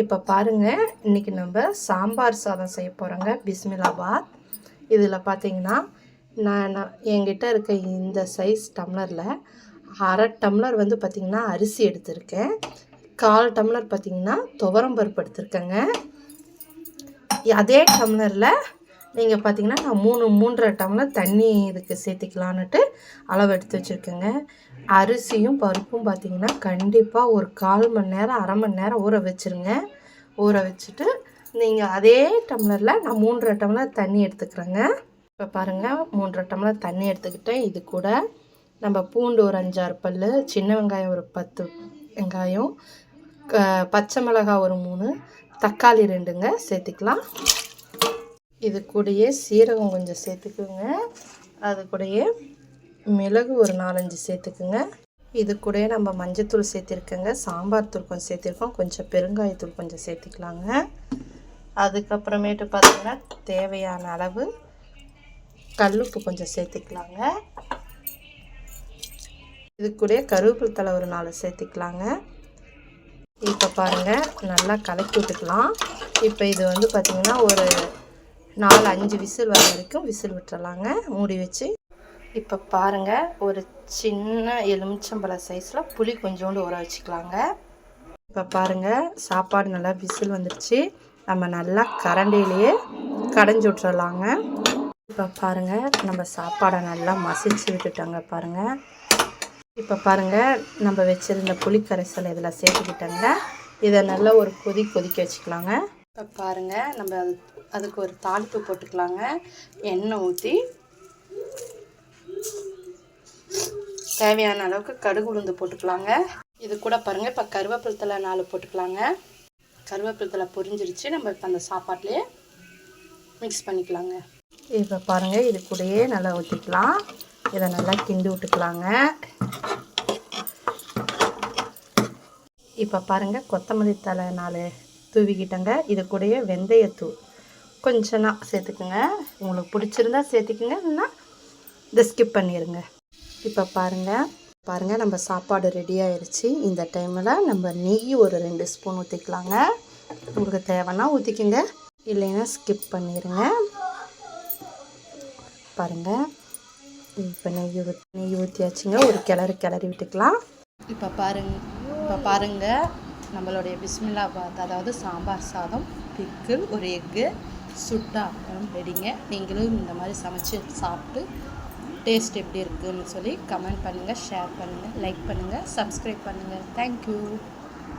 இப்போ பாருங்கள், இன்றைக்கி நம்ம சாம்பார் சாதம் செய்ய போகிறோங்க. பிஸ்மில்லாபாத். இதில் பார்த்தீங்கன்னா நான் என்கிட்ட இருக்க இந்த சைஸ் டம்ளரில் அரை டம்ளர் வந்து பார்த்திங்கன்னா அரிசி எடுத்திருக்கேன். 1/4 டம்ளர் பார்த்திங்கன்னா துவரம்பருப்பு எடுத்திருக்கேங்க. அதே டம்ளரில் நீங்கள் பார்த்திங்கன்னா நான் 3.5 டம்ளர் தண்ணி இதுக்கு சேர்த்திக்கலான்னுட்டு அளவு எடுத்து வச்சுருக்கேங்க. அரிசியும் பருப்பும் பார்த்திங்கன்னா கண்டிப்பாக ஒரு 1/4 மணி நேரம் அரை மணி நேரம் ஊற வச்சுருங்க. ஊற வச்சுட்டு நீங்கள் அதே டம்ளரில் நான் 3.5 டம்ளர் தண்ணி எடுத்துக்கிறேங்க. இப்போ பாருங்கள், 3.5 டம்ளர் தண்ணி எடுத்துக்கிட்டேன். இது கூட நம்ம பூண்டு ஒரு 5-6 பல், சின்ன வெங்காயம் ஒரு 10 வெங்காயம், பச்சை மிளகாய் ஒரு 3, தக்காளி 2ங்க சேர்த்துக்கலாம். இது கூடயே சீரகம் கொஞ்சம் சேர்த்துக்குங்க. அது கூடயே மிளகு ஒரு 4-5 சேர்த்துக்குங்க. இது கூடயே நம்ம மஞ்சத்தூள் சேர்த்திருக்கோங்க, சாம்பார் தூள் கொஞ்சம் சேர்த்திருக்கோம், கொஞ்சம் பெருங்காயத்தூள் கொஞ்சம் சேர்த்திக்கலாங்க. அதுக்கப்புறமேட்டு பார்த்திங்கன்னா தேவையான அளவு கல்லுப்பு கொஞ்சம் சேர்த்திக்கலாங்க. இது கூட கருவேப்பிலை தழை ஒரு 4 சேர்த்திக்கலாங்க. இப்போ பாருங்கள், நல்லா கலக்கி விட்டுக்கலாம். இப்போ இது வந்து பார்த்திங்கன்னா ஒரு 4-5 விசில் வர வரைக்கும் விசில் விட்டுறலாங்க மூடி வச்சு. இப்போ பாருங்கள், ஒரு சின்ன எலுமிச்சம்பழ சைஸில் புளி கொஞ்சோண்டு ஊற வச்சுக்கலாங்க. இப்போ பாருங்கள், சாப்பாடு நல்லா விசில் வந்துடுச்சு. நம்ம நல்லா கரண்டிலேயே கடைஞ்சி விட்டுறலாங்க. இப்போ பாருங்கள், நம்ம சாப்பாடை நல்லா மசிச்சு விட்டுட்டோங்க பாருங்கள். இப்போ பாருங்கள், நம்ம வச்சுருந்த புளி கரைசல் இதில் சேர்த்துக்கிட்டோங்க. இதை நல்லா ஒரு கொதிக்க வச்சுக்கலாங்க. இப்போ பாருங்கள், நம்ம அதுக்கு ஒரு தாளிப்பு போட்டுக்கலாங்க. எண்ணெய் ஊற்றி தேவையான அளவுக்கு கடுகு உளுந்து போட்டுக்கலாங்க. இது கூட பாருங்கள், இப்போ கருவேப்பிலை தழை 4 போட்டுக்கலாங்க. கருவேப்பிலை தழை பொரிஞ்சிருச்சு. நம்ம இப்போ அந்த சாப்பாட்லேயே மிக்ஸ் பண்ணிக்கலாங்க. இப்போ பாருங்கள், இது கூடயே நல்லா ஊற்றிக்கலாம். இதை நல்லா கிண்டி விட்டுக்கலாங்க. இப்போ பாருங்கள், கொத்தமல்லி தழை 4 தூவிக்கிட்டேங்க. இது கூடயே வெந்தயத்தூள் கொஞ்சம் சேர்த்துக்குங்க. உங்களுக்கு பிடிச்சிருந்தா சேர்த்துக்குங்க, இல்லைன்னா இதை ஸ்கிப் பண்ணிடுங்க. இப்போ பாருங்கள், நம்ம சாப்பாடு ரெடி ஆயிடுச்சு. இந்த டைமில் நம்ம நெய் ஒரு 2 ஸ்பூன் ஊற்றிக்கலாங்க. உங்களுக்கு தேவைன்னா ஊற்றிக்குங்க, இல்லைன்னா ஸ்கிப் பண்ணிடுங்க. பாருங்கள், இப்போ நெய் ஊற்றியாச்சுங்க. ஒரு கிளறி விட்டுக்கலாம். இப்போ பாருங்கள், நம்மளுடைய பிஸ்மில்லாபாத், அதாவது சாம்பார் சாதம், பிக்கிள், ஒரு எக்கு, சுட்டா ரெடிங்க. நீங்களும் இந்த மாதிரி சமைச்சு சாப்பிட்டு டேஸ்ட் எப்படி இருக்குதுன்னு சொல்லி கமெண்ட் பண்ணுங்கள், ஷேர் பண்ணுங்கள், லைக் பண்ணுங்கள், சப்ஸ்கிரைப் பண்ணுங்கள். தேங்க்யூ.